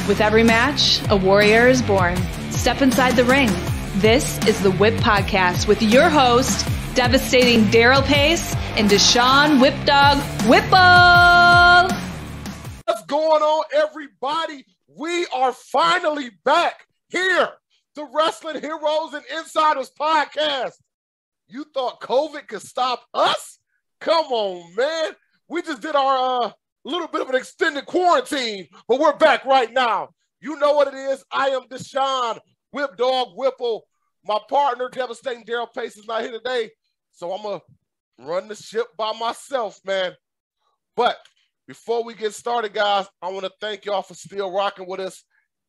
With every match, a warrior is born. Step inside the ring. This is the Whip Podcast with your host, devastating Daryl Pace and Deshaun Whipdog Whipple. What's going on, everybody? We are finally back here, the Wrestling Heroes and Insiders Podcast. You thought COVID could stop us? Come on, man. We just did our little bit of an extended quarantine, but we're back right now. You know what it is. I am Deshaun Whipdog Whipple. My partner, devastating Daryl Pace, is not here today, so I'm going to run the ship by myself, man. But before we get started, guys, I want to thank y'all for still rocking with us.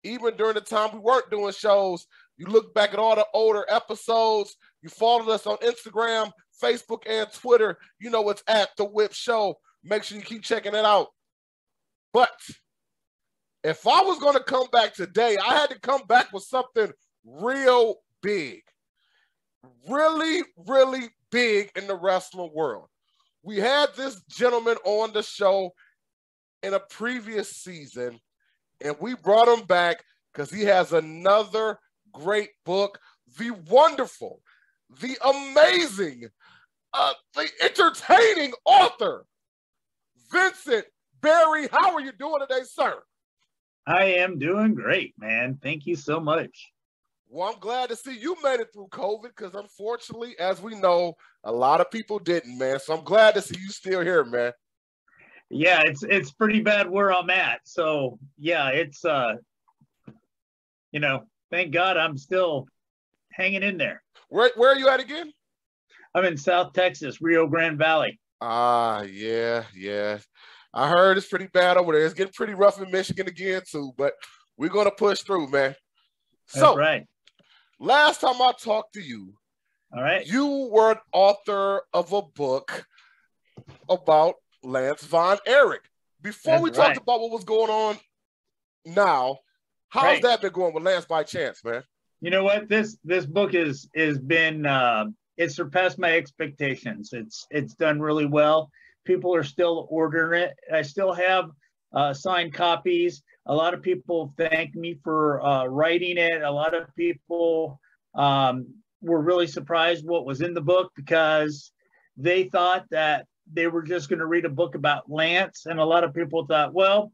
Even during the time we weren't doing shows, you look back at all the older episodes. You followed us on Instagram, Facebook, and Twitter. You know it's at The Whip Show. Make sure you keep checking it out. But if I was going to come back today, I had to come back with something real big. Really, really big in the wrestling world. We had this gentleman on the show in a previous season, and we brought him back because he has another great book, the wonderful, the amazing, the entertaining author, Vincent Berry. How are you doing today, sir? I am doing great, man. Thank you so much. Well, I'm glad to see you made it through COVID because unfortunately, as we know, a lot of people didn't, man. So I'm glad to see you still here, man. Yeah, it's pretty bad where I'm at. So yeah, it's thank God I'm still hanging in there. Where are you at again? I'm in South Texas, Rio Grande Valley. Yeah. I heard it's pretty bad over there. It's getting pretty rough in Michigan again too, but we're gonna push through, man. That's right. Last time I talked to you, all right, you were an author of a book about Lance Von Erich. Before we talked about what was going on now, how's that been going with Lance by chance, man? You know what? This book has been it surpassed my expectations. It's done really well. People are still ordering it. I still have signed copies. A lot of people thank me for writing it. A lot of people were really surprised what was in the book because they thought that they were just going to read a book about Lance. And a lot of people thought, well,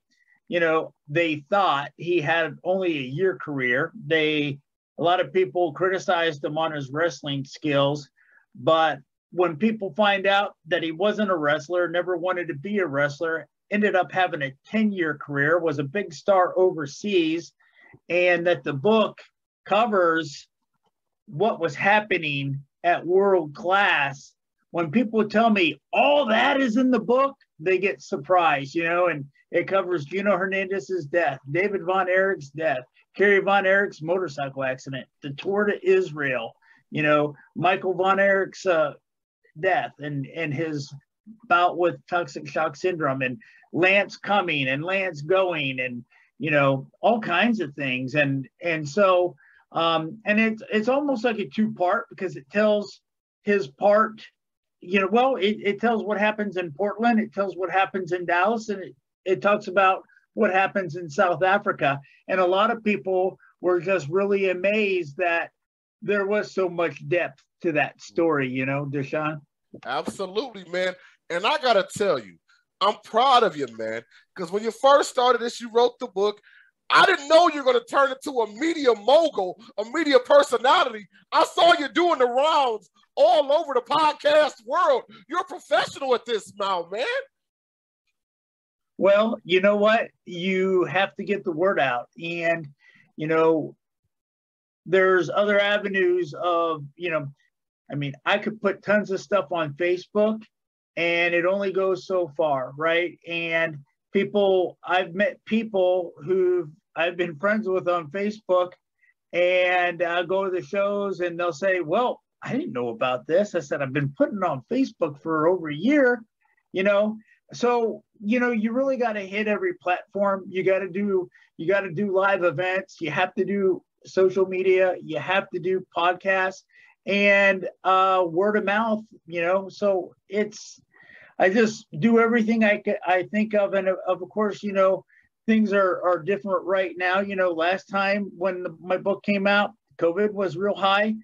they thought he had only a year career. A lot of people criticized him on his wrestling skills, but when people find out that he wasn't a wrestler, never wanted to be a wrestler, ended up having a 10-year career, was a big star overseas, and that the book covers what was happening at world class. When people tell me all that is in the book, they get surprised, and it covers Gino Hernandez's death, David Von Erich's death, Kerry Von Erich's motorcycle accident, the tour to Israel, Michael Von Erich's death and his bout with toxic shock syndrome, and Lance coming and Lance going, and all kinds of things, and so and it's almost like a two-part because it tells his part. It tells what happens in Portland, it tells what happens in Dallas, and it talks about what happens in South Africa. And a lot of people were just really amazed that there was so much depth to that story, Deshaun. Absolutely, man. And I got to tell you, I'm proud of you, man, because when you first started this, you wrote the book. I didn't know you were going to turn into a media mogul, a media personality. I saw you doing the rounds all over the podcast world. You're a professional at this now, man. Well, you know what? You have to get the word out. And, there's other avenues of, I could put tons of stuff on Facebook and it only goes so far, right? And I've met people who I've been friends with on Facebook, and I'll go to the shows and they'll say, well, I didn't know about this. I said, I've been putting it on Facebook for over a year, So, you really got to hit every platform. You got to do live events. You have to do social media. You have to do podcasts and word of mouth, so I just do everything I think of. And of course, things are different right now. You know, last time when my book came out, COVID was real high.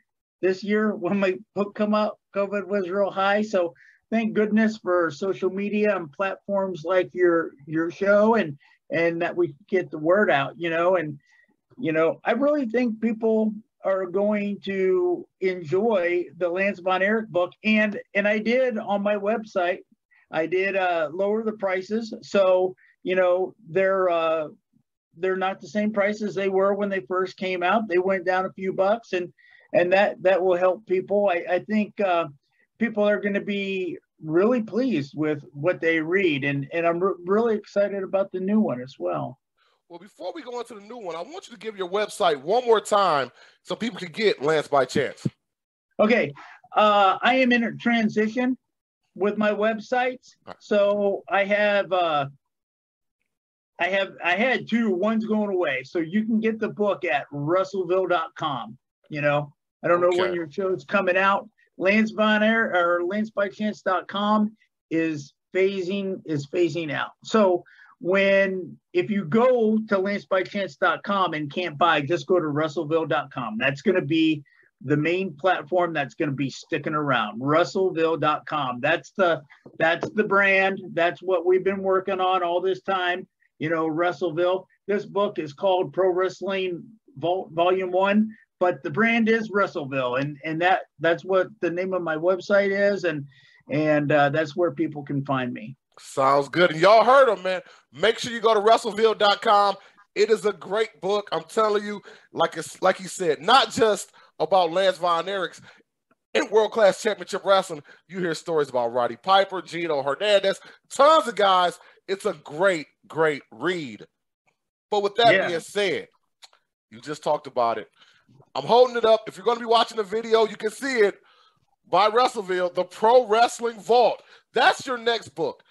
This year, when my book come out, COVID was real high. So thank goodness for social media and platforms like your show, and that we get the word out. You know, and you know, I really think people are going to enjoy the Lance Von Erich book, and I did on my website. I did lower the prices, so you know they're not the same prices they were when they first came out. They went down a few bucks, and that will help people. I think people are going to be really pleased with what they read, and I'm really excited about the new one as well. Well, before we go into the new one, I want you to give your website one more time so people can get Lance by Chance. Okay, I am in a transition with my websites, so I had two. One's going away, so you can get the book at Russellville.com. You know, I don't know when your show's coming out. Lance Von Erich or LanceByChance.com is phasing out. So if you go to LanceByChance.com and can't buy, just go to Russellville.com. That's going to be the main platform that's going to be sticking around. Russellville.com. That's the brand. That's what we've been working on all this time. You know, Russellville. This book is called Pro Wrestling Volume 1, but the brand is Russellville, and that's what the name of my website is, and that's where people can find me. Sounds good. And y'all heard him, man. Make sure you go to Russellville.com. It is a great book. I'm telling you, like he said, not just about Lance Von Erich's in world-class championship wrestling. You hear stories about Roddy Piper, Gino Hernandez, tons of guys. It's a great, great read. But with that being said, you just talked about it. I'm holding it up. If you're going to be watching the video, you can see it by Russellville, The Pro Wrestling Vault. That's your next book.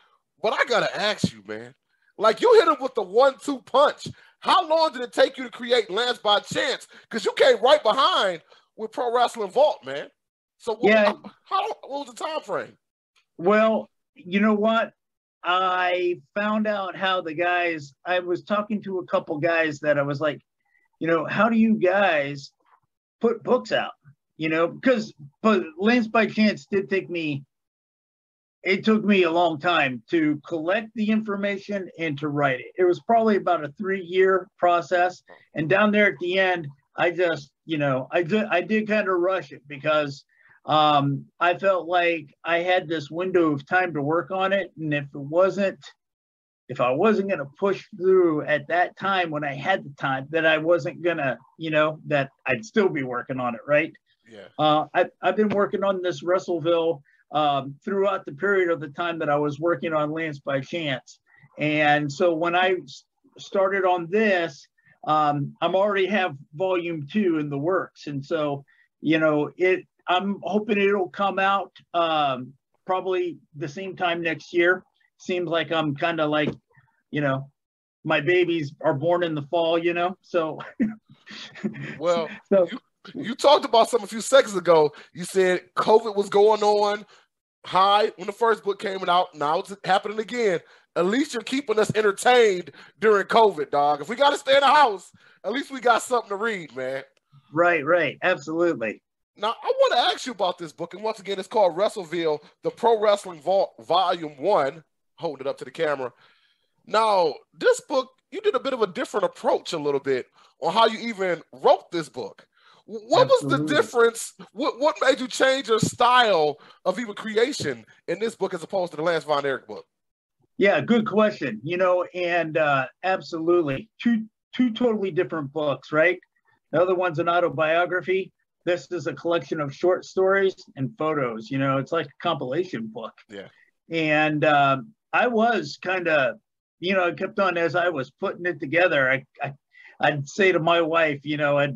But I got to ask you, man, like you hit him with the 1-2 punch. How long did it take you to create Lance by Chance? Because you came right behind with Pro Wrestling Vault, man. So what was the time frame? Well, you know what? I found out how the guys, I was talking to a couple guys that I was like, you know, how do you guys put books out? You know, but Lance by Chance did take me, it took me a long time to collect the information and to write it. It was probably about a 3-year process. And down there at the end, I just, you know, I did kind of rush it because I felt like I had this window of time to work on it. And if I wasn't going to push through at that time when I had the time, that I wasn't going to, you know, that I'd still be working on it. Right. Yeah. I've been working on this Russellville throughout the period of the time that I was working on Lance by Chance. And so when I started on this, I'm already have volume 2 in the works. And so, you know, I'm hoping it'll come out probably the same time next year. Seems like I'm kind of like, you know, my babies are born in the fall, you know, so. Well, you talked about something a few seconds ago. You said COVID was going on high when the first book came out. Now it's happening again. At least you're keeping us entertained during COVID, dog. If we got to stay in the house, at least we got something to read, man. Right. Absolutely. Now, I want to ask you about this book. And once again, it's called Russellville, The Pro Wrestling Vault, Volume 1. Hold it up to the camera. Now, this book, you did a bit of a different approach a little bit on how you even wrote this book. What was the difference? What made you change your style of even creation in this book as opposed to the Lance Von Erich book? Yeah, good question. You know, and absolutely. Two totally different books, right? The other one's an autobiography. This is a collection of short stories and photos. You know, it's like a compilation book. Yeah. And I was kind of, you know, I kept on as I was putting it together. I'd say to my wife, you know, I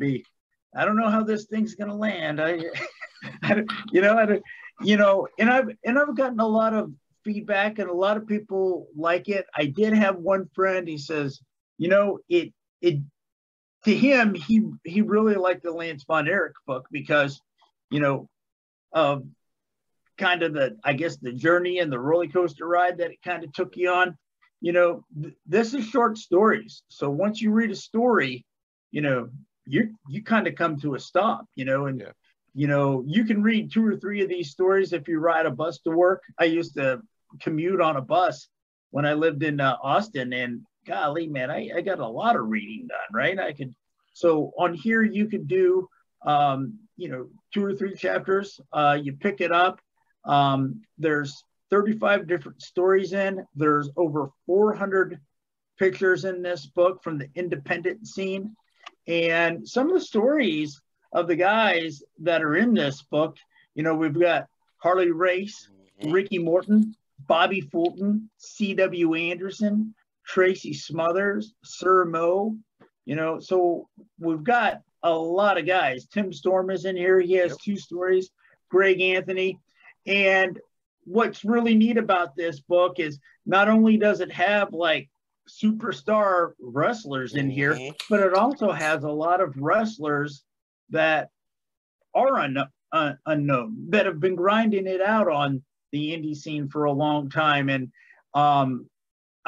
don't know how this thing's gonna land. And I've gotten a lot of feedback, and a lot of people like it. I did have one friend. He says, you know, it to him, he really liked the Lance Von Erich book because, you know, of kind of the, I guess, the journey and the roller coaster ride that it kind of took you on. this is short stories. So once you read a story, you kind of come to a stop, and you can read 2 or 3 of these stories if you ride a bus to work. I used to commute on a bus when I lived in Austin, and golly, man, I got a lot of reading done, right? So on here you could do, 2 or 3 chapters. You pick it up. There's 35 different stories in. There's over 400 pictures in this book from the independent scene. And some of the stories of the guys that are in this book, we've got Harley Race, Ricky Morton, Bobby Fulton, C.W. Anderson, Tracy Smothers, Sir Mo, so we've got a lot of guys. Tim Storm is in here. He has 2 stories, Greg Anthony. And what's really neat about this book is not only does it have like superstar wrestlers in here, but it also has a lot of wrestlers that are unknown, that have been grinding it out on the indie scene for a long time. And I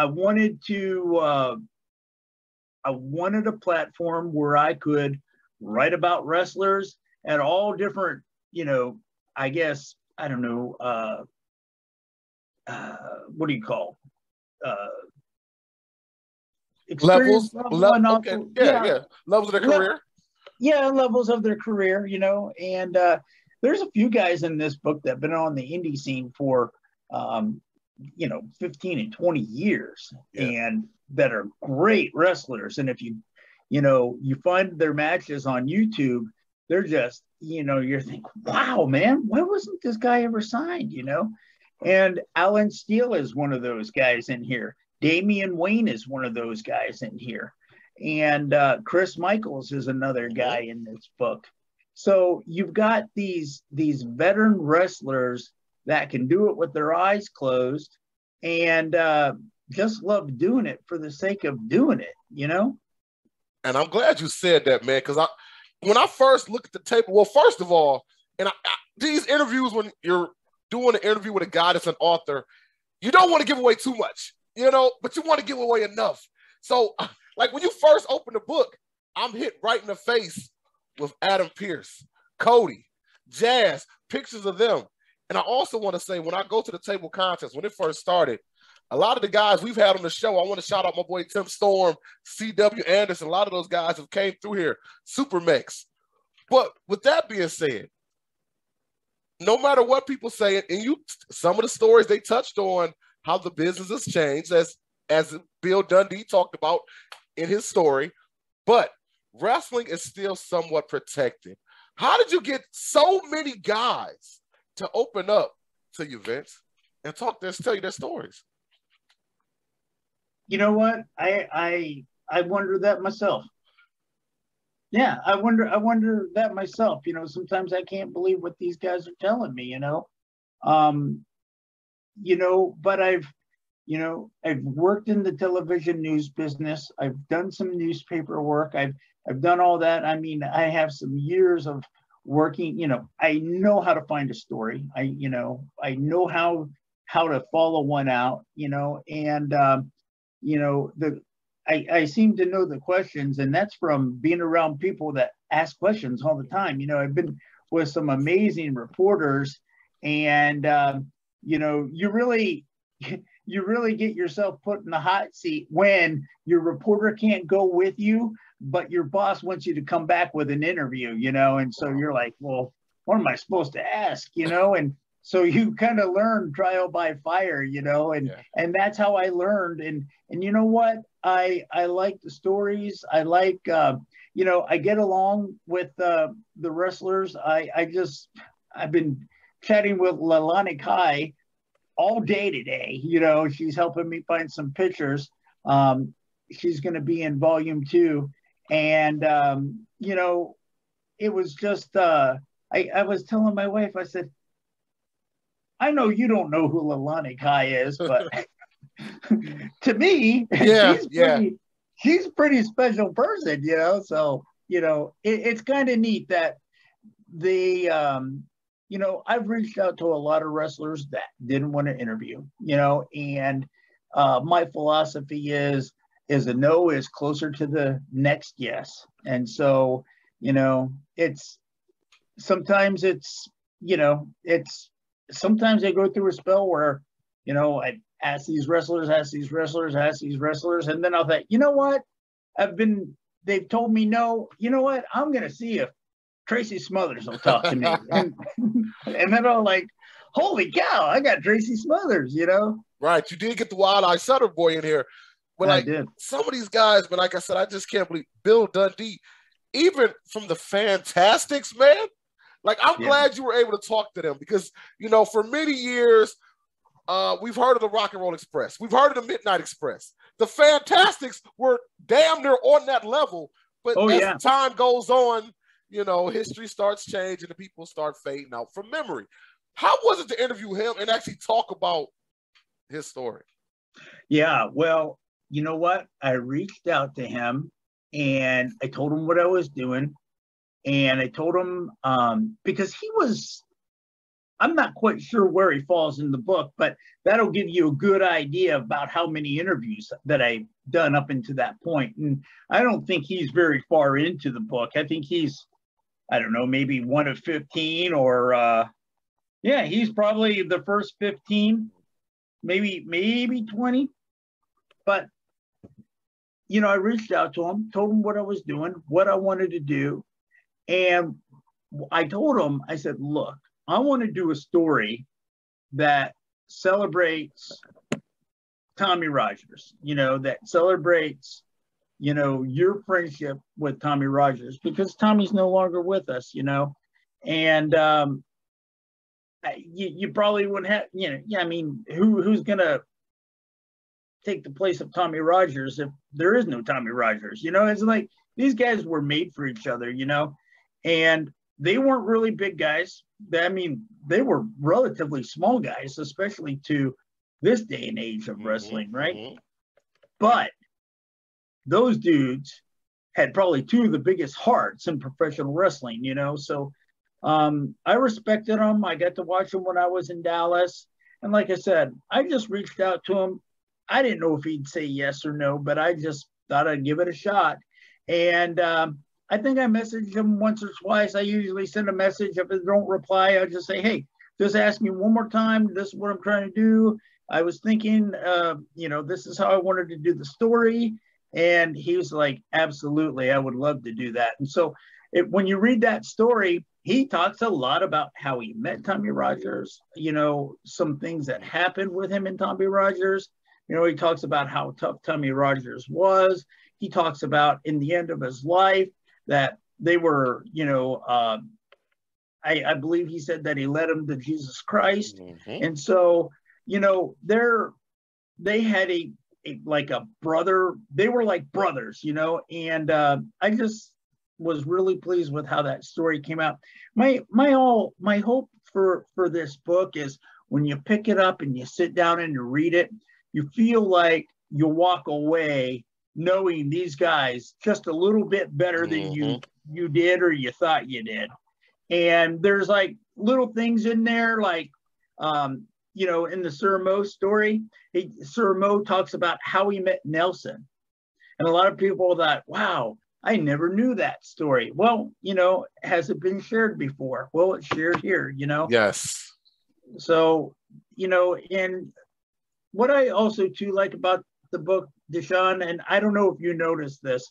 wanted a platform where I could write about wrestlers at all different, I guess, I don't know, what do you call levels? Levels of their career. Yeah, levels of their career, and there's a few guys in this book that have been on the indie scene for 15 and 20 years, and that are great wrestlers. And if you find their matches on YouTube, they're just, you're thinking, wow, man, why wasn't this guy ever signed, And Alan Steele is one of those guys in here. Damian Wayne is one of those guys in here. And Chris Michaels is another guy in this book. So you've got these veteran wrestlers that can do it with their eyes closed and just love doing it for the sake of doing it, And I'm glad you said that, man, because when I first look at the table, well, first of all, these interviews, when you're doing an interview with a guy that's an author, you don't want to give away too much, but you want to give away enough. So, like when you first open the book, I'm hit right in the face with Adam Pearce, Cody, Jazz, pictures of them. And I also want to say, when I go to the table contest, when it first started, a lot of the guys we've had on the show, I want to shout out my boy Tim Storm, C.W. Anderson. A lot of those guys have came through here, Super Mex. But with that being said, no matter what people say, and some of the stories they touched on how the business has changed, as Bill Dundee talked about in his story, but wrestling is still somewhat protected. How did you get so many guys to open up to you, Vince, and tell you their stories? You know what? I wonder that myself. Yeah, I wonder that myself. Sometimes I can't believe what these guys are telling me, but I've worked in the television news business. I've done some newspaper work. I've done all that. I mean, I have some years of working, I know how to find a story. I know how to follow one out, and I seem to know the questions, and that's from being around people that ask questions all the time. I've been with some amazing reporters, and you really get yourself put in the hot seat when your reporter can't go with you, but your boss wants you to come back with an interview, and so you're like, well, what am I supposed to ask, and so you kind of learn trial by fire, and that's how I learned. And you know what? I like the stories. I like, I get along with the wrestlers. I've been chatting with Leilani Kai all day today. She's helping me find some pictures. She's going to be in volume 2. And, it was just, I was telling my wife, I said, I know you don't know who Leilani Kai is, but to me, she's a pretty special person, so, it's kind of neat that I've reached out to a lot of wrestlers that didn't want to interview, and my philosophy is a no is closer to the next yes. And so, sometimes I go through a spell where, I ask these wrestlers, and then I'll think, you know what? They've told me no, you know what? I'm going to see if Tracy Smothers will talk to me. and then I'll like, holy cow, I got Tracy Smothers, Right. You did get the Wild Eye Sutter boy in here. But I did. Some of these guys, but like I said, I just can't believe Bill Dundee, even from the Fantastics, man. Like, I'm glad you were able to talk to them because, for many years, we've heard of the Rock and Roll Express. We've heard of the Midnight Express. The Fantastics were damn near on that level. But as time goes on, history starts changing and people start fading out from memory. How was it to interview him and actually talk about his story? Yeah, well, you know what? I reached out to him and I told him what I was doing. And I told him, because I'm not quite sure where he falls in the book, but that'll give you a good idea about how many interviews that I've done up into that point. And I don't think he's very far into the book. I think he's, I don't know, maybe one of 15 or, he's probably the first 15, maybe 20. But, I reached out to him, told him what I was doing, what I wanted to do. And I told him, I said, look, I want to do a story that celebrates Tommy Rogers, that celebrates, your friendship with Tommy Rogers, because Tommy's no longer with us, and you probably wouldn't have, who's going to take the place of Tommy Rogers if there is no Tommy Rogers? It's like these guys were made for each other, and they weren't really big guys. They were relatively small guys, especially to this day and age of wrestling, right? Mm-hmm. But those dudes had probably two of the biggest hearts in professional wrestling, so I respected them. I got to watch them when I was in Dallas. And like I said, I just reached out to him. I didn't know if he'd say yes or no, but I just thought I'd give it a shot. And I think I messaged him once or twice. I usually send a message. If they don't reply, I'll just say, hey, just ask me one more time. This is what I'm trying to do. I was thinking, this is how I wanted to do the story. And he was like, absolutely, I would love to do that. And so when you read that story, he talks a lot about how he met Tommy Rogers, some things that happened with him and Tommy Rogers. He talks about how tough Tommy Rogers was. He talks about in the end of his life that they were, I believe he said that he led him to Jesus Christ. Mm-hmm. And so, they had a brother, they were like brothers, and I just was really pleased with how that story came out. My hope for this book is when you pick it up and you sit down and you read it, you feel like you walk away knowing these guys just a little bit better than you did or you thought you did. And there's like little things in there, like, in the Sir Mo story, Sir Mo talks about how he met Nelson. And a lot of people thought, wow, I never knew that story. Well, has it been shared before? Well, it's shared here, Yes. So, and what I also too like about the book, Deshaun, and I don't know if you noticed this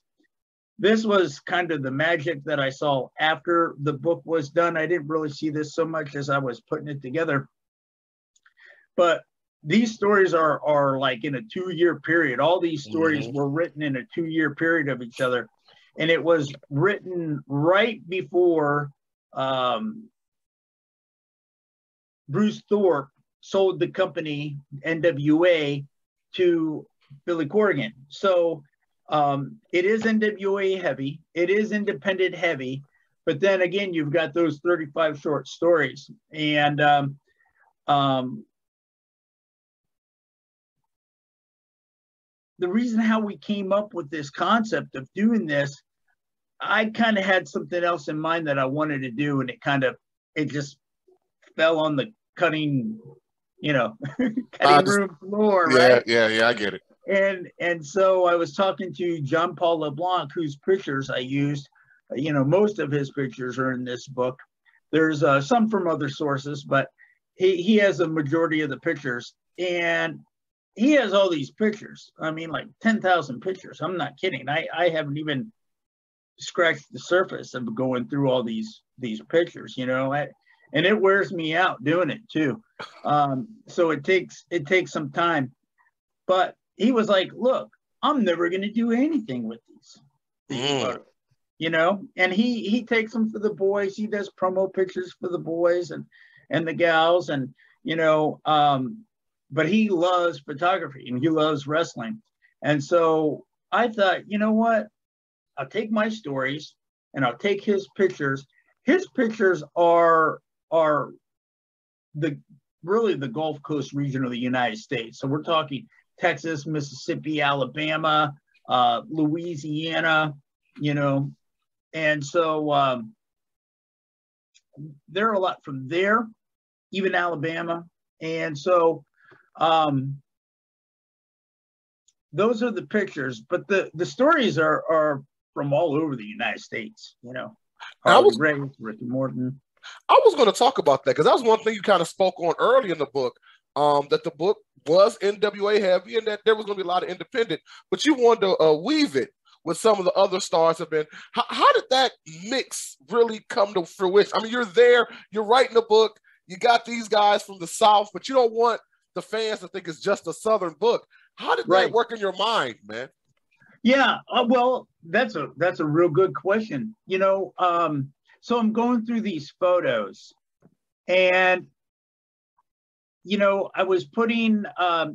was kind of the magic that I saw after the book was done. I didn't really see this so much as I was putting it together. But these stories are like in a 2-year period. All these stories were written in a 2-year period of each other. And it was written right before Bruce Thorpe sold the company, NWA, to Billy Corgan. So it is NWA heavy. It is independent heavy. But then again, you've got those 35 short stories. And the reason how we came up with this concept of doing this, I kind of had something else in mind that I wanted to do, and it just fell on the cutting cutting room floor, right? Yeah, I get it. And so I was talking to John Paul LeBlanc, whose pictures I used. Most of his pictures are in this book. There's some from other sources, but he has a majority of the pictures, and he has all these pictures. I mean, like 10,000 pictures. I'm not kidding. I haven't even scratched the surface of going through all these pictures, and it wears me out doing it too. So it takes some time. But he was like, look, I'm never going to do anything with these photos, and he takes them for the boys. He does promo pictures for the boys and the gals, and but he loves photography and he loves wrestling. And so I thought, you know what, I'll take my stories and I'll take his pictures. His pictures are really the Gulf Coast region of the United States. So we're talking Texas, Mississippi, Alabama, Louisiana, and so there are a lot from there, even Alabama. And so those are the pictures, but the stories are from all over the United States, Harley Race, Ricky Morton. I was going to talk about that because that was one thing you kind of spoke on early in the book, that the book was NWA heavy and that there was going to be a lot of independent, but you wanted to weave it with some of the other stars have been. How did that mix really come to fruition? I mean, you're there, you're writing a book, you got these guys from the South, but you don't want the fans to think it's just a Southern book. How did that work in your mind, man? Yeah, well, that's a real good question. So I'm going through these photos, and I was putting. I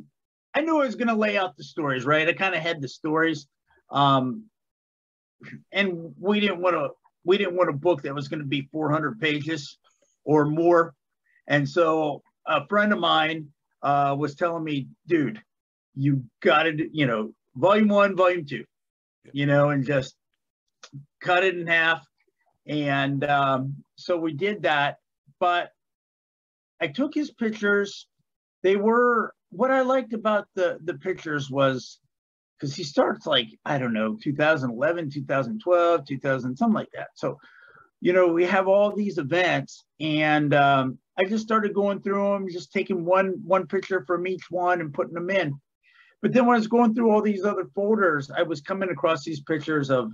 knew I was going to lay out the stories, right? I kind of had the stories, and we didn't want a book that was going to be 400 pages or more. And so a friend of mine was telling me, dude, you got to, volume 1, volume 2, and just cut it in half. And so we did that, but I took his pictures. They were, what I liked about the pictures was, because he starts like, I don't know, 2011, 2012, 2000, something like that. So, we have all these events, and I just started going through them, just taking one picture from each one and putting them in. But then when I was going through all these other folders, I was coming across these pictures of,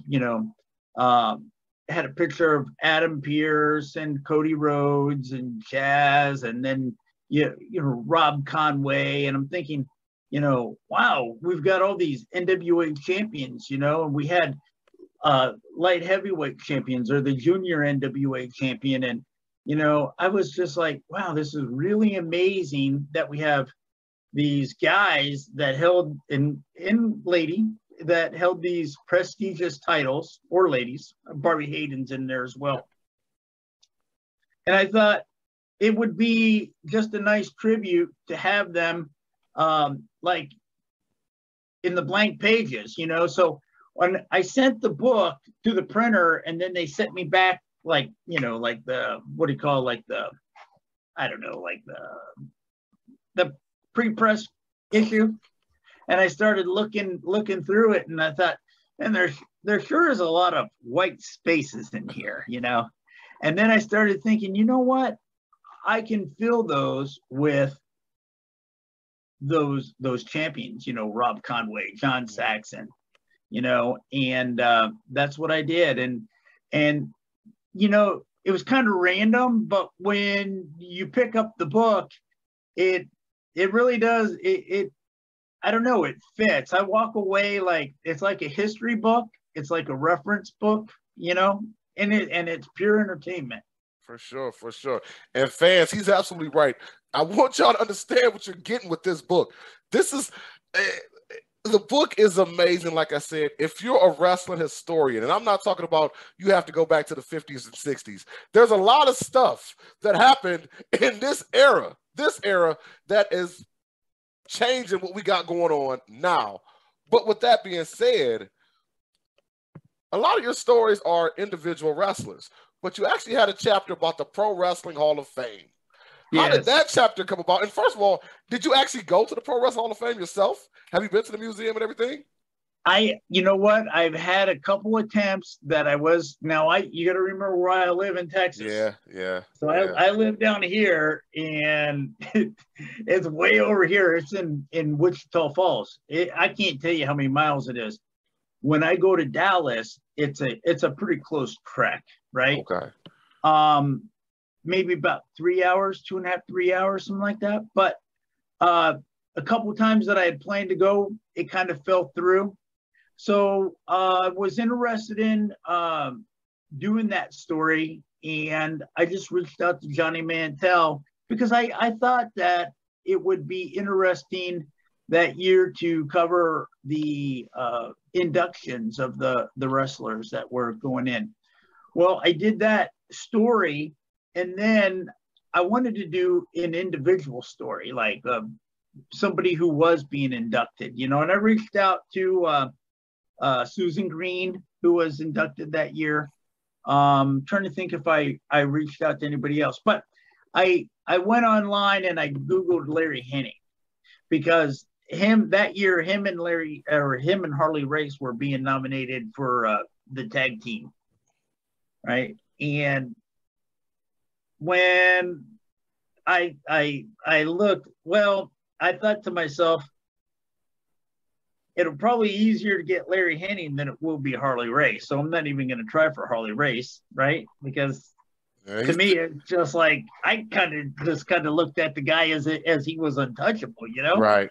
had a picture of Adam Pearce and Cody Rhodes and Jazz, and then, Rob Conway. And I'm thinking, wow, we've got all these NWA champions, and we had light heavyweight champions or the junior NWA champion. And, I was just like, wow, this is really amazing that we have these guys that held that held these prestigious titles, or ladies. Barbie Hayden's in there as well. And I thought it would be just a nice tribute to have them like in the blank pages, So when I sent the book to the printer, and then they sent me back like the, what do you call, like the, I don't know, like the pre-press issue. And I started looking through it, and I thought, and there sure is a lot of white spaces in here, And then I started thinking, you know what? I can fill those with those champions, Rob Conway, John Saxon, and that's what I did. And it was kind of random, but when you pick up the book, it really does, I don't know, it fits. I walk away like it's like a history book. It's like a reference book, and it's pure entertainment. For sure. And fans, he's absolutely right. I want y'all to understand what you're getting with this book. This is, the book is amazing. Like I said, if you're a wrestling historian, and I'm not talking about you have to go back to the 50s and 60s, there's a lot of stuff that happened in this era that is changing what we got going on now. But with that being said, a lot of your stories are individual wrestlers, but you actually had a chapter about the Pro Wrestling Hall of Fame. How did that chapter come about? And first of all, did you actually go to the Pro Wrestling Hall of Fame yourself? Have you been to the museum and everything? You know what? I've had a couple attempts that you got to remember where I live in Texas. Yeah. So I live down here, and it's way over here. It's in Wichita Falls. I can't tell you how many miles it is. When I go to Dallas, it's a pretty close trek, right? Okay. Maybe about 3 hours, 2.5, 3 hours, something like that. But a couple of times that I had planned to go, it kind of fell through. So I was interested in doing that story, and I just reached out to Johnny Mantell because I thought that it would be interesting that year to cover the inductions of the wrestlers that were going in. Well, I did that story, and then I wanted to do an individual story, like somebody who was being inducted, and I reached out to Susan Green, who was inducted that year. Trying to think if I reached out to anybody else, but I went online and I Googled Larry Hennig because that year, him and Harley Race were being nominated for the tag team, right? And when I looked, well, I thought to myself, it'll probably be easier to get Larry Hennig than it will be Harley Race. So I'm not even going to try for Harley Race, right? Because to me, it's just like, I kind of looked at the guy as he was untouchable, Right.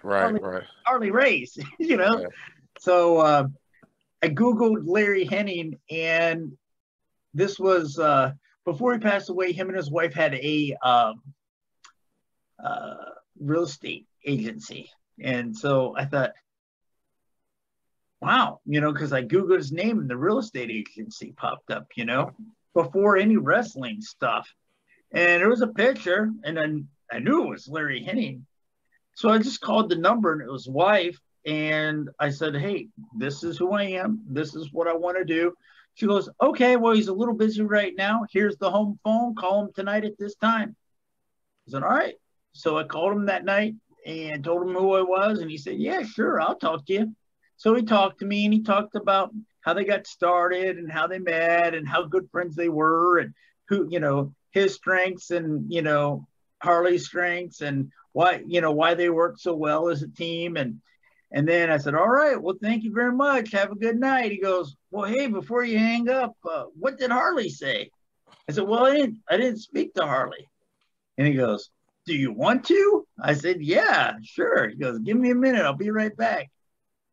Harley Race, Yeah. So I Googled Larry Hennig, and this was before he passed away. Him and his wife had a real estate agency. And so I thought, wow, because I Googled his name and the real estate agency popped up, before any wrestling stuff. And there was a picture, and then I knew it was Larry Hennig. So I just called the number, and it was his wife. And I said, hey, this is who I am. This is what I want to do. She goes, okay, well, he's a little busy right now. Here's the home phone. Call him tonight at this time. I said, all right. So I called him that night and told him who I was. And he said, yeah, sure, I'll talk to you. So he talked to me, and he talked about how they got started and how they met and how good friends they were, and who, his strengths and, Harley's strengths, and why they worked so well as a team. And then I said, all right, well, thank you very much. Have a good night. He goes, well, hey, before you hang up, what did Harley say? I said, well, I didn't speak to Harley. And he goes, do you want to? I said, yeah, sure. He goes, give me a minute. I'll be right back.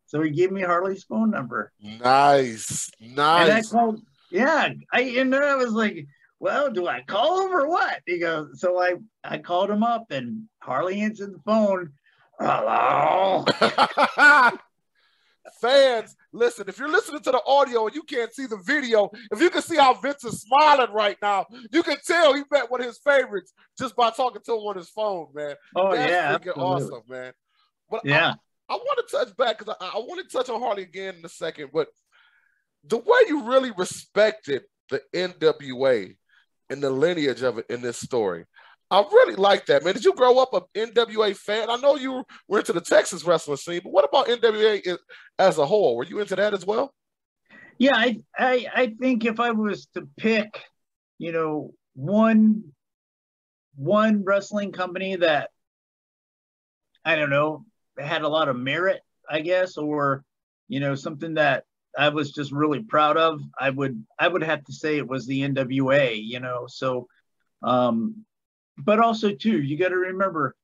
So he gave me Harley's phone number. Nice. And I called, I was like, well, do I call him or what? He goes, so I called him up, and Harley answered the phone. Hello. Fans, listen, if you're listening to the audio and you can't see the video, if you can see how Vince is smiling right now, you can tell he met one of his favorites just by talking to him on his phone, man. Oh, That's yeah. freaking awesome, man. But yeah. I want to touch back because I want to touch on Harley again in a second, but the way you really respected the NWA and the lineage of it in this story, I really like that, man. Did you grow up an NWA fan? I know you were into the Texas wrestling scene, but what about NWA as a whole? Were you into that as well? Yeah, I think if I was to pick, one wrestling company that, I don't know, had a lot of merit, I guess, or something that I was just really proud of, I would have to say it was the NWA, so but also too, you got to remember,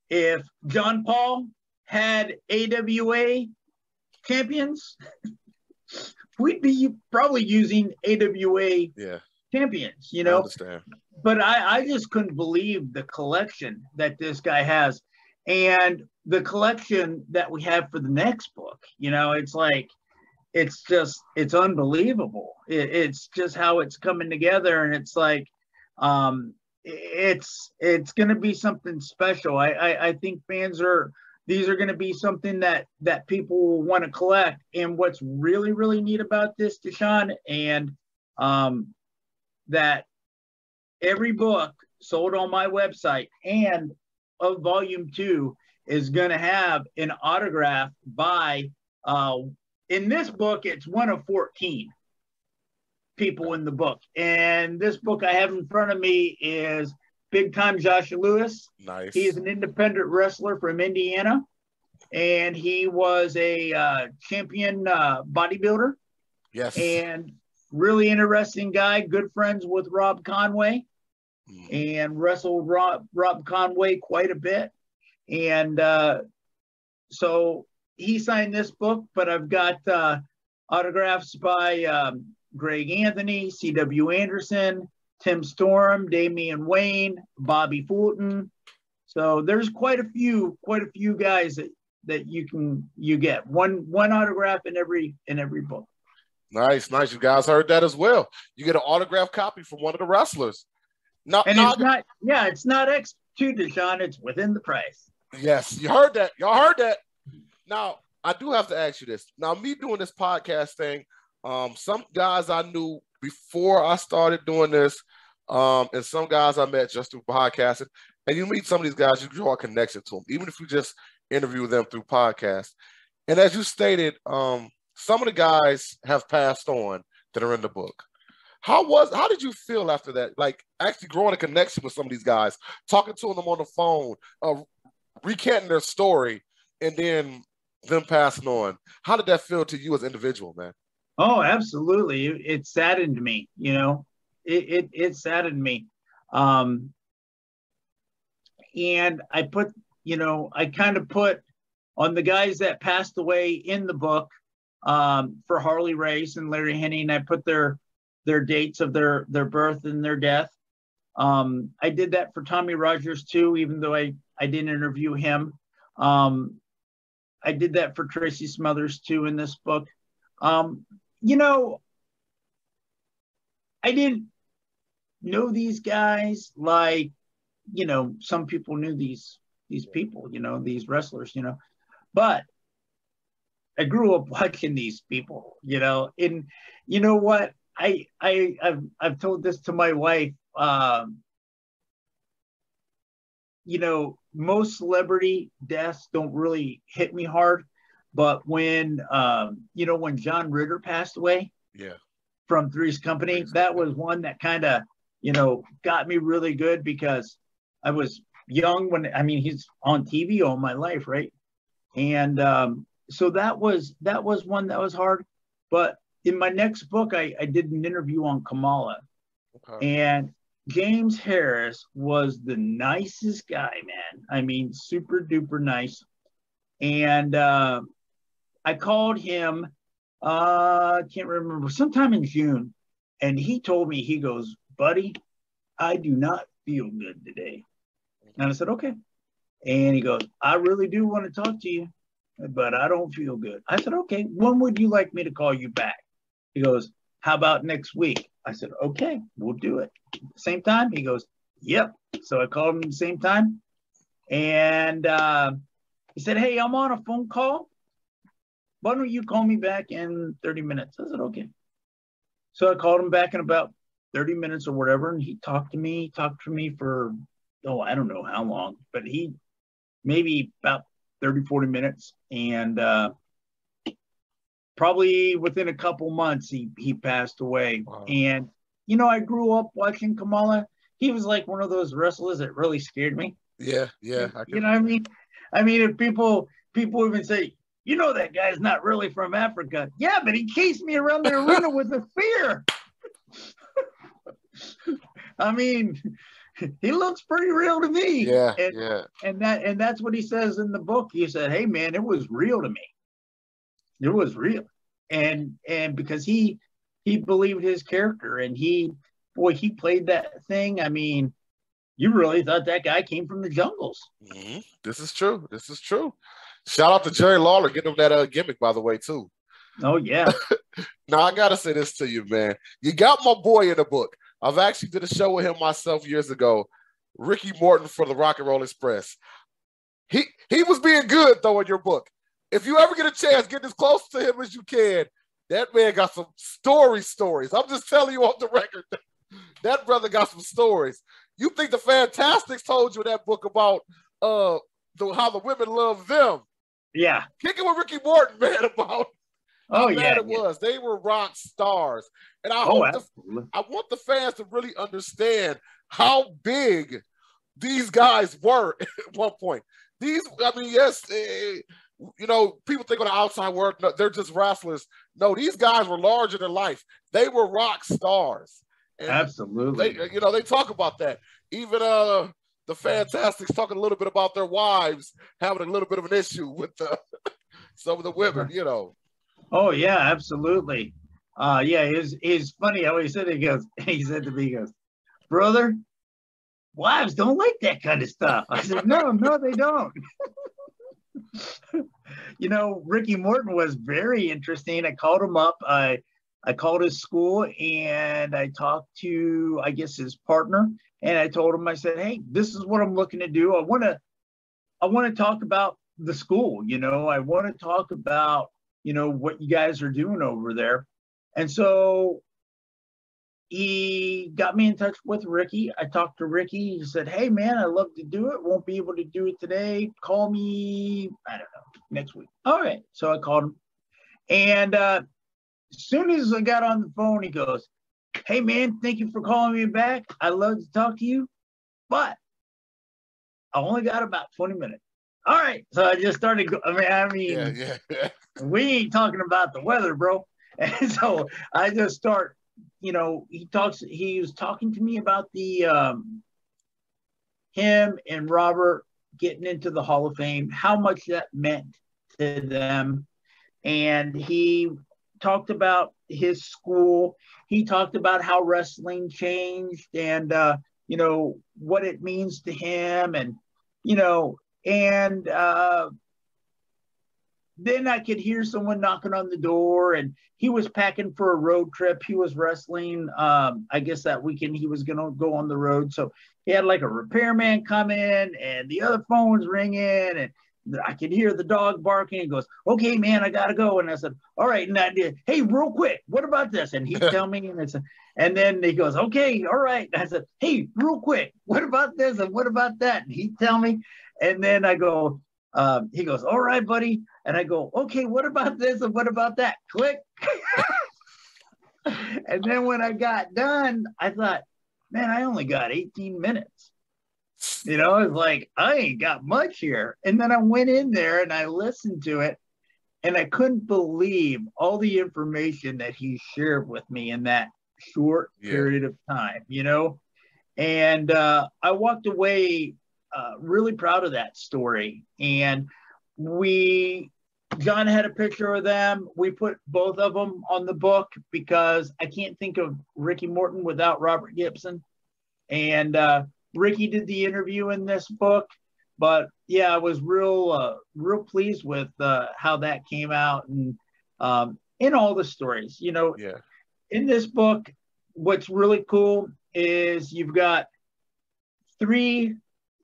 if John Paul had AWA champions, we'd be probably using AWA champions, I understand. But I just couldn't believe the collection that this guy has. And the collection that we have for the next book, it's like, it's unbelievable. It's just how it's coming together. And it's like, it's going to be something special. I think these are going to be something that people will want to collect. And what's really, really neat about this, Deshaun, and that every book sold on my website, and of volume 2 is going to have an autograph by, in this book, it's one of 14 people in the book. And this book I have in front of me is Big Time Joshua Lewis. Nice. He is an independent wrestler from Indiana, and he was a champion bodybuilder. Yes. And really interesting guy, good friends with Rob Conway, and wrestled Rob Conway quite a bit. And so he signed this book, but I've got autographs by Greg Anthony, C.W. Anderson, Tim Storm, Damian Wayne, Bobby Fulton. So there's quite a few guys that you get one autograph in every book. Nice. You guys heard that as well. You get an autographed copy from one of the wrestlers. It's not X2, Deshaun. It's within the price. Yes, you heard that. Y'all heard that. Now, I do have to ask you this. Now, me doing this podcast thing, some guys I knew before I started doing this, and some guys I met just through podcasting. And you meet some of these guys, you draw a connection to them, even if you just interview them through podcasts. And as you stated, some of the guys have passed on that are in the book. How did you feel after that? Like actually growing a connection with some of these guys, talking to them on the phone, recanting their story, and then them passing on. How did that feel to you as an individual, man? Oh, absolutely. It saddened me, it saddened me. And I kind of put on the guys that passed away in the book, for Harley Race and Larry Henning, I put their dates of their birth and their death. I did that for Tommy Rogers too, even though I didn't interview him. I did that for Tracy Smothers too in this book. I didn't know these guys like, some people knew these people, these wrestlers, but I grew up watching these people, and you know what? I've told this to my wife. Most celebrity deaths don't really hit me hard, but when when John Ritter passed away, from Three's Company, that was one that kind of got me really good, because I was young he's on TV all my life, right? And so that was one that was hard. But in my next book, I did an interview on Kamala. Okay. And James Harris was the nicest guy, man. Super duper nice. And I called him, I can't remember, sometime in June. And he told me, he goes, buddy, I do not feel good today. And I said, okay. And he goes, I really do want to talk to you, but I don't feel good. I said, okay, when would you like me to call you back? He goes, how about next week? I said, okay, we'll do it. Same time? He goes, yep. So I called him at the same time. And he said, hey, I'm on a phone call. Why don't you call me back in 30 minutes? I said, okay. So I called him back in about 30 minutes or whatever. And he talked to me for, I don't know how long, but maybe about 30, 40 minutes. And probably within a couple months, he passed away. Wow. And, I grew up watching Kamala. He was like one of those wrestlers that really scared me. Yeah. You know what I mean? If people even say, that guy's not really from Africa. Yeah, but he chased me around the arena with a spear. He looks pretty real to me. Yeah. And that's what he says in the book. He said, hey man, it was real to me. It was real. And because he believed his character, and he played that thing. You really thought that guy came from the jungles. Mm-hmm. This is true. Shout out to Jerry Lawler getting him that gimmick, by the way, too. Oh, yeah. Now, I got to say this to you, man. You got my boy in the book. I've actually did a show with him myself years ago, Ricky Morton for the Rock and Roll Express. He was being good, though, in your book. If you ever get a chance, get as close to him as you can. That man got some stories. I'm just telling you off the record. That brother got some stories. You think the Fantastics told you that book about how the women love them? Yeah. Kicking with Ricky Morton, man, about how bad it was. They were rock stars. And I want the fans to really understand how big these guys were at one point. Yes, people think on the outside world, no, they're just wrestlers. No, these guys were larger than life. They were rock stars. And absolutely. They talk about that. Even the Fantastics talking a little bit about their wives having a little bit of an issue with some of the women, Oh yeah, absolutely. He's funny how he said to me, brother, wives don't like that kind of stuff. I said, no, they don't. Ricky Morton was very interesting. I called him up. I called his school and I talked to, I guess, his partner. And I told him, I said, hey, this is what I'm looking to do. I want to talk about the school. I want to talk about, what you guys are doing over there. And so he got me in touch with Ricky. I talked to Ricky. He said, hey, man, I'd love to do it. Won't be able to do it today. Call me, I don't know, next week. All right. So I called him. And as soon as I got on the phone, he goes, hey, man, thank you for calling me back. I'd love to talk to you, but I only got about 20 minutes. All right. So I just started. Yeah. We ain't talking about the weather, bro. And so I just start, he was talking to me about him and Robert getting into the Hall of Fame, how much that meant to them. And he talked about his school. He talked about how wrestling changed and, what it means to him. And, then I could hear someone knocking on the door and he was packing for a road trip. He was wrestling. I guess that weekend he was going to go on the road. So he had like a repairman come in and the other phone was ringing and I could hear the dog barking. He goes, okay, man, I got to go. And I said, all right. And I did, hey, real quick, what about this? And he'd tell me, and then he goes, okay, all right. And I said, hey, real quick, what about this? And what about that? And he'd tell me. And then I go, he goes, all right, buddy. And I go, okay, what about this? And what about that? Click. And then when I got done, I thought, man, I only got 18 minutes. It's like, I ain't got much here. And then I went in there and I listened to it and I couldn't believe all the information that he shared with me in that short period of time, And I walked away really proud of that story. And John had a picture of them. We put both of them on the book because I can't think of Ricky Morton without Robert Gibson. And Ricky did the interview in this book, but yeah, I was real pleased with how that came out and in all the stories, in this book, what's really cool is you've got three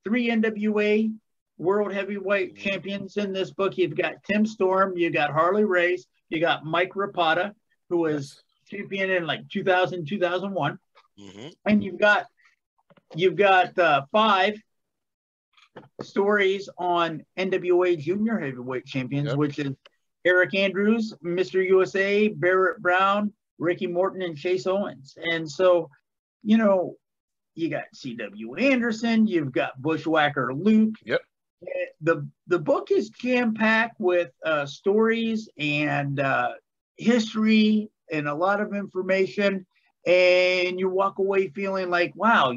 NWA World Heavyweight Champions in this book. You've got Tim Storm, you got Harley Race, you got Mike Rapada, who was champion in like 2000, 2001. Mm-hmm. And you've got 5 stories on NWA Junior Heavyweight Champions, which is Eric Andrews, Mr. USA, Barrett Brown, Ricky Morton, and Chase Owens. And so, you got C.W. Anderson, you've got Bushwhacker Luke. Yep. The book is jam-packed with stories and history and a lot of information, and you walk away feeling like, wow,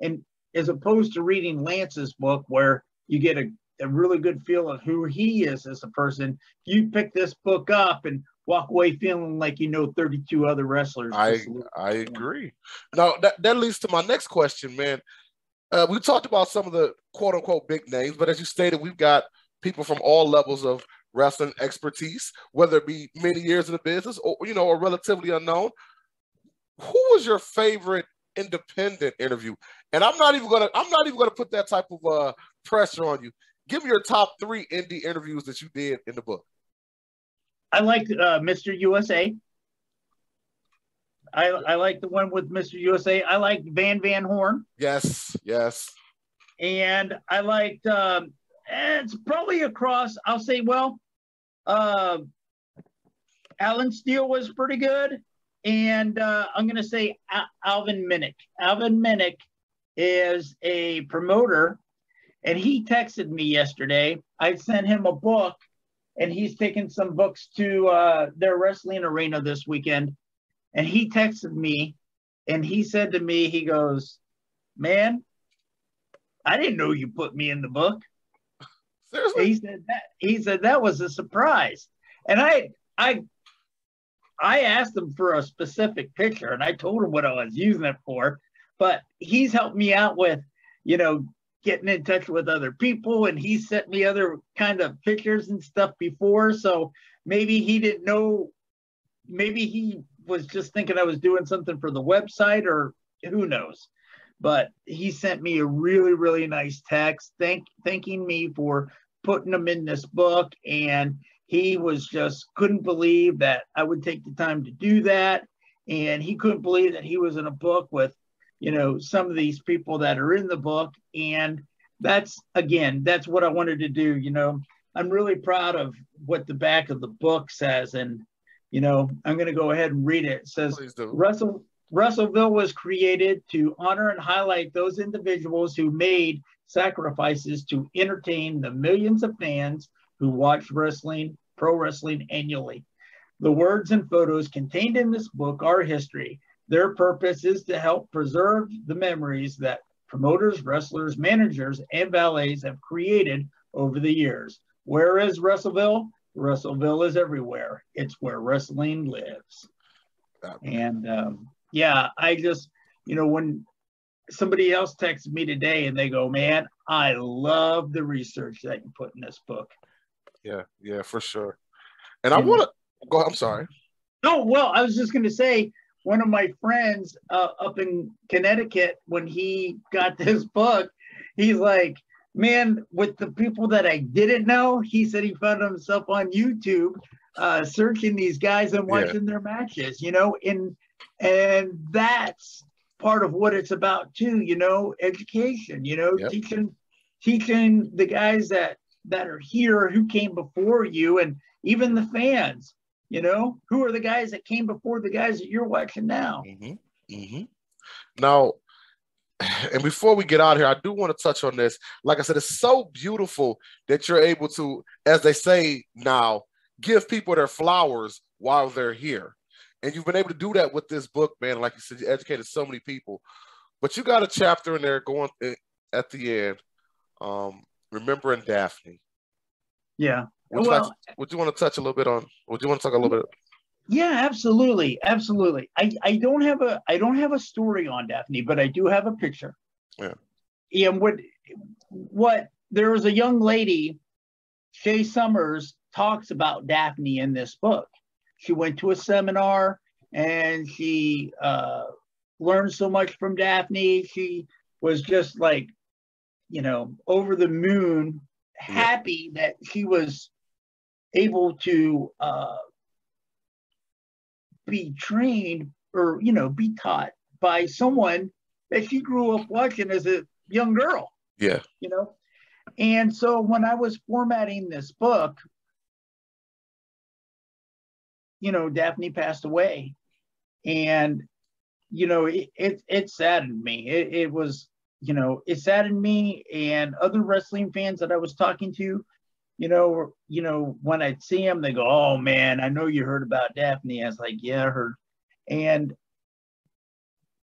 and as opposed to reading Lance's book where you get a really good feel of who he is as a person, you pick this book up and walk away feeling like 32 other wrestlers. I agree. Now, that leads to my next question, man. We talked about some of the quote-unquote big names, but as you stated, we've got people from all levels of wrestling expertise, whether it be many years in the business or, or relatively unknown. Who was your favorite independent interview? And I'm not even gonna put that type of pressure on you. Give me your top 3 indie interviews that you did in the book. I liked Mr. USA. I like the one with Mr. USA. I liked Van Horn. Yes. And I liked, it's probably across, I'll say, well, Alan Steele was pretty good. And I'm going to say Alvin Minnick. Alvin Minnick is a promoter, and he texted me yesterday. I sent him a book, and he's taking some books to their wrestling arena this weekend. And he texted me, and he said to me, he goes, man, I didn't know you put me in the book. Seriously? He said that was a surprise. And I asked him for a specific picture, and I told him what I was using it for, but he's helped me out with, getting in touch with other people, and he sent me other kind of pictures and stuff before. So maybe he didn't know, maybe he was just thinking I was doing something for the website, or who knows. But he sent me a really, really nice text thanking me for putting him in this book. And he was just couldn't believe that I would take the time to do that. And he couldn't believe that he was in a book with, some of these people that are in the book. And that's what I wanted to do. I'm really proud of what the back of the book says. And, I'm going to go ahead and read it. It says, Russellville was created to honor and highlight those individuals who made sacrifices to entertain the millions of fans who watch pro wrestling annually. The words and photos contained in this book are history. Their purpose is to help preserve the memories that promoters, wrestlers, managers, and valets have created over the years. Where is Russellville? Russellville is everywhere. It's where wrestling lives. And I just, when somebody else texted me today and they go, man, I love the research that you put in this book. Yeah, for sure. And I want to go, I'm sorry. No, well, I was just going to say, one of my friends up in Connecticut, when he got this book, he's like, man, with the people that I didn't know, he said he found himself on YouTube searching these guys and watching their matches, and that's part of what it's about too, education, teaching the guys that are here who came before you, and even the fans, who are the guys that came before the guys that you're watching now. Now, and before we get out of here, I do want to touch on this. Like I said, it's so beautiful that you're able to, as they say now, give people their flowers while they're here. And you've been able to do that with this book, man. Like you said, you educated so many people. But you got a chapter in there going at the end, remembering Daphne. Yeah. Would you want to touch a little bit on? Would you want to talk a little bit? Yeah, absolutely. I don't have a story on Daphne, but I do have a picture. Yeah. And what there was a young lady, Shay Summers, talks about Daphne in this book. She went to a seminar and she learned so much from Daphne. She was just like, over the moon, happy that she was able to be trained or, be taught by someone that she grew up watching as a young girl. Yeah. And so when I was formatting this book, Daphne passed away, and, it saddened me. It was, it saddened me and other wrestling fans that I was talking to, when I'd see them, they go, oh man, I know you heard about Daphne. I was like, yeah, I heard.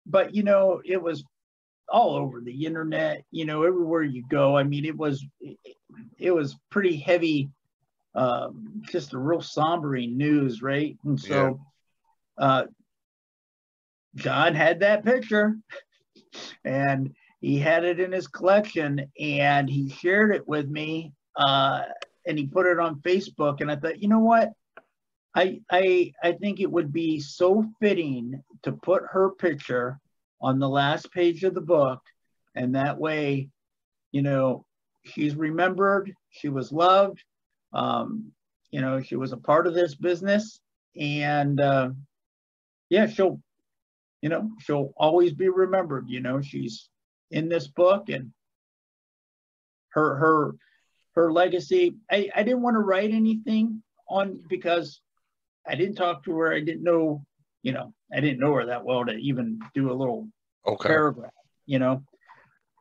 But it was all over the internet, everywhere you go. I mean, it was pretty heavy, just a real sombering news, right? And so John had that picture and he had it in his collection and he shared it with me, and he put it on Facebook. And I thought, you know what? I think it would be so fitting to put her picture on the last page of the book. And that way, she's remembered, she was loved, she was a part of this business. And she'll you know, she'll always be remembered. You know, she's in this book, and her legacy. I didn't want to write anything on because I didn't talk to her. I didn't know, you know, I didn't know her that well to even do a little paragraph, you know.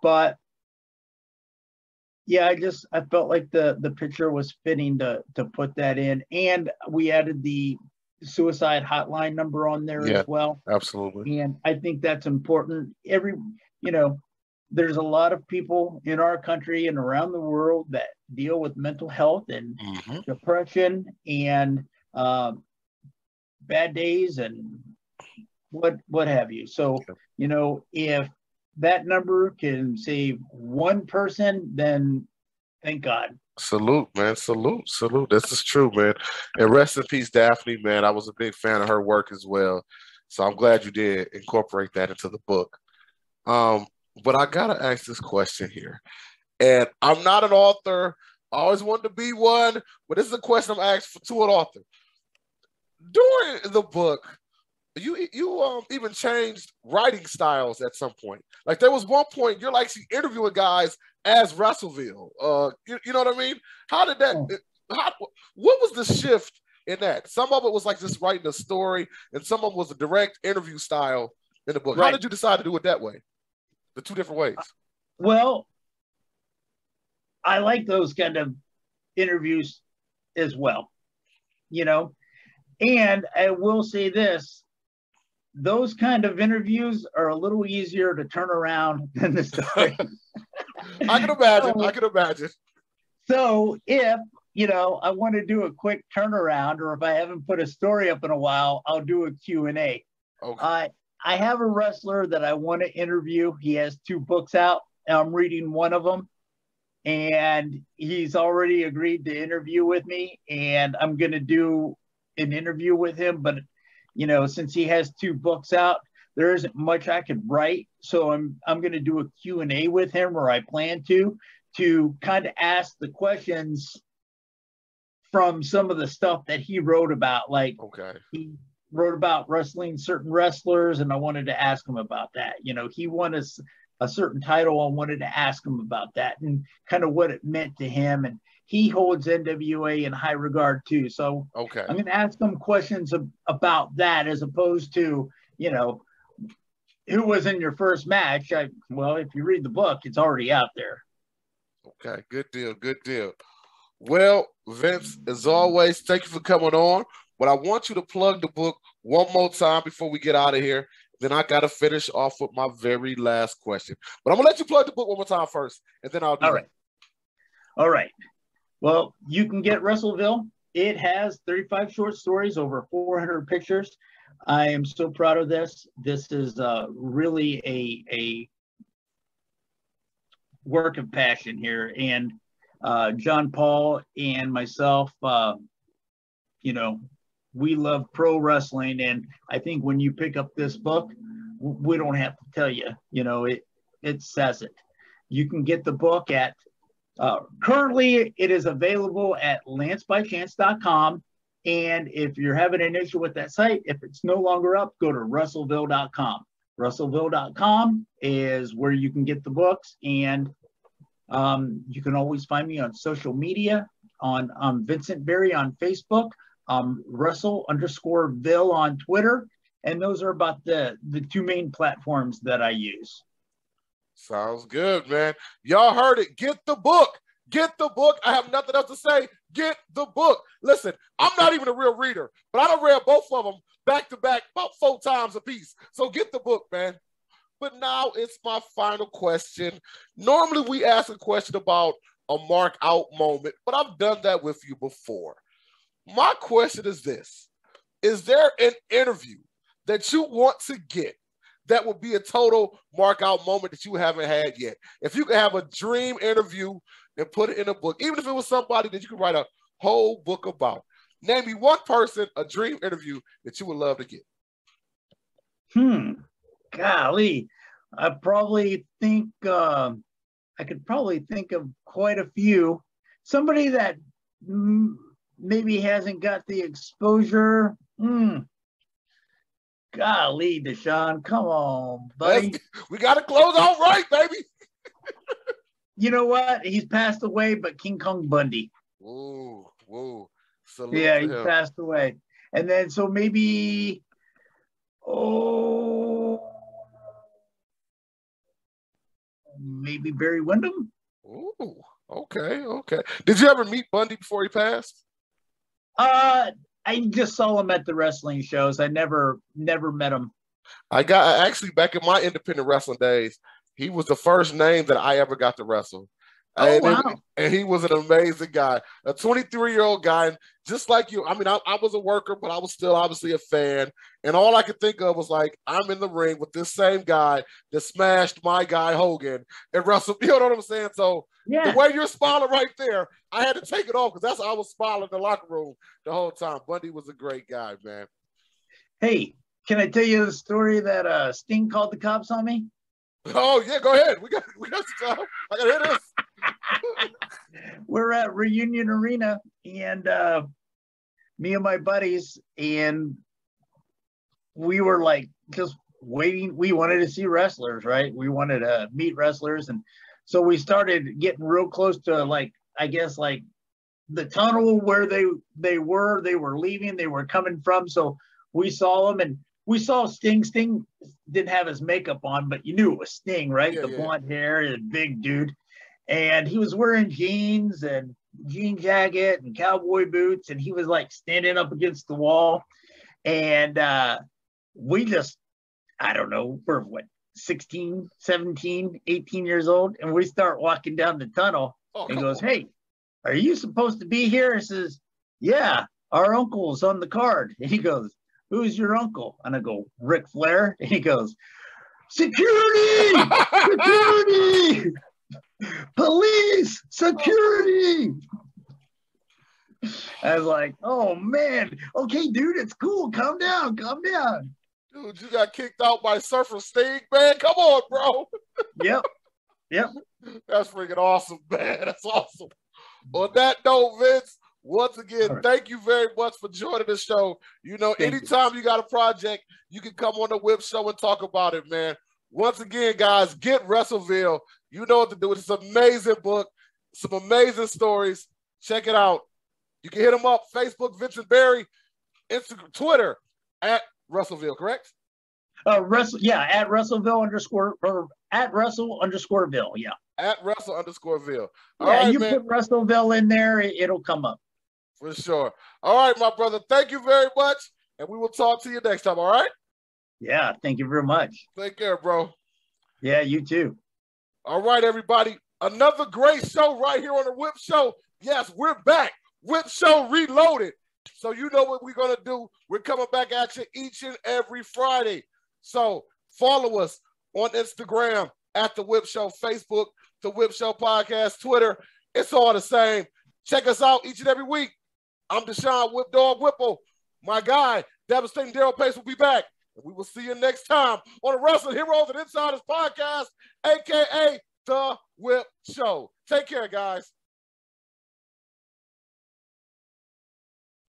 But yeah, I felt like the picture was fitting to put that in, and we added the suicide hotline number on there as well. Absolutely. And I think that's important. You know, there's a lot of people in our country and around the world that deal with mental health and depression and bad days and what have you. So, you know, if that number can save one person, then thank God. Salute, man. Salute. This is true, man. And rest in peace, Daphne, man. I was a big fan of her work as well. So I'm glad you did incorporate that into the book. But I gotta ask this question here. And I'm not an author. I always wanted to be one, but this is a question I'm asked to an author. During the book, you even changed writing styles at some point. Like there was one point you're like interviewing guys as Russellville. You know what I mean? How did that? What was the shift in that? Some of it was like just writing a story, and some of it was a direct interview style in the book. Right. How did you decide to do it that way? The two different ways. Well, I like those kind of interviews as well, you know. And I will say this. Those kind of interviews are a little easier to turn around than the story. I can imagine. So if, you know, I want to do a quick turnaround, or if I haven't put a story up in a while, I'll do a Q&A. Okay. I have a wrestler that I want to interview. He has 2 books out. I'm reading one of them, and he's already agreed to interview with me, and I'm going to do an interview with him. But, you know, since he has 2 books out, there isn't much I could write. So I'm going to do a Q&A with him, or I plan to kind of ask the questions from some of the stuff that he wrote about. Like, he wrote about wrestling certain wrestlers, and I wanted to ask him about that. You know, he won a certain title. I wanted to ask him about that and kind of what it meant to him. And he holds NWA in high regard too. So I'm going to ask him questions about that, as opposed to, you know, who was in your first match. Well, if you read the book, it's already out there. Okay, good deal. Well, Vince, as always, thank you for coming on. But I want you to plug the book one more time before we get out of here. Then I got to finish off with my very last question. But I'm going to let you plug the book one more time first, and then I'll do it. All right. Well, you can get Russellville. It has 35 short stories, over 400 pictures. I am so proud of this. This is really a work of passion here. And John Paul and myself, you know, we love pro wrestling. And I think when you pick up this book, we don't have to tell you, you know, it says it. You can get the book at, currently it is available at lancebychance.com. And if you're having an issue with that site, if it's no longer up, go to russellville.com. Russellville.com is where you can get the books. And you can always find me on social media, on Vincent Berry on Facebook, Russell_Ville on Twitter. And those are about the 2 main platforms that I use. Sounds good, man. Y'all heard it. Get the book. Get the book. I have nothing else to say. Get the book. Listen, I'm not even a real reader, but I done read both of them back to back about 4 times a piece. So get the book, man. But now it's my final question. Normally we ask a question about a mark out moment, but I've done that with you before. My question is this. Is there an interview that you want to get that would be a total mark out moment that you haven't had yet? If you could have a dream interview and put it in a book, even if it was somebody that you could write a whole book about, name me one person, a dream interview that you would love to get. Golly, I probably think I could probably think of quite a few. Somebody that maybe hasn't got the exposure. Golly, Deshaun, come on, buddy. We got to close out right, baby. You know what? He's passed away, but King Kong Bundy. Whoa. Salute yeah, to he him. passed away. And then so maybe, maybe Barry Windham. Ooh, okay. Did you ever meet Bundy before he passed? I just saw him at the wrestling shows. I never met him. I actually back in my independent wrestling days, he was the first name that I ever got to wrestle. Oh, wow. And he was an amazing guy, a 23-year-old guy. And just like you, I mean, I was a worker, but I was still obviously a fan. And all I could think of was like, I'm in the ring with this same guy that smashed my guy Hogan and wrestled. You know what I'm saying? So the way you're smiling right there, I had to take it off because that's how I was smiling in the locker room the whole time. Bundy was a great guy, man. Hey, can I tell you the story that Sting called the cops on me? Oh yeah, go ahead. We got some time. I gotta hear this. We're at Reunion Arena, and me and my buddies, and we were like just waiting. We wanted to see wrestlers, right? We wanted to meet wrestlers, and so we started getting real close to I guess the tunnel where they were leaving, they were coming from. So we saw them, and we saw Sting. Sting didn't have his makeup on, but you knew it was Sting, right? The blonde hair, the big dude. And he was wearing jeans and jean jacket and cowboy boots. And he was standing up against the wall. And we just, I don't know, we're 16, 17, 18 years old. And we start walking down the tunnel. And he goes, "Hey, are you supposed to be here?" I says, "Yeah, our uncle's on the card." And he goes, "Who's your uncle?" And I go, "Ric Flair." And he goes, "Security! Security! Police! Security!" I was like, "Oh, man. Okay, dude, it's cool. Calm down. Calm down." Dude, you got kicked out by Surfer Sting, man. Come on, bro. Yep. That's freaking awesome, man. That's awesome. On that note, Vince, once again, Thank you very much for joining the show. You know, anytime you got a project, you can come on the Whip Show and talk about it, man. Once again, guys, get Russellville. You know what to do. It's an amazing book, some amazing stories. Check it out. You can hit him up, Facebook, Vincent Berry, Instagram, Twitter, at Russellville, correct? At Russellville _ or at Russell_ville, yeah. At Russell_ville. All right, you man. Put Russellville in there, it'll come up. For sure. All right, my brother. Thank you very much, and we will talk to you next time, all right? Yeah, thank you very much. Take care, bro. Yeah, you too. All right, everybody. Another great show right here on the Whip Show. Yes, we're back. Whip Show Reloaded. So you know what we're going to do. We're coming back at you each and every Friday. So follow us on Instagram at The Whip Show, Facebook, The Whip Show Podcast, Twitter. It's all the same. Check us out each and every week. I'm Deshaun Whip Dog Whipple. My guy, Devastating Daryl Pace, will be back. And we will see you next time on the Wrestling Heroes and Insiders Podcast, a.k.a. The Whip Show. Take care, guys.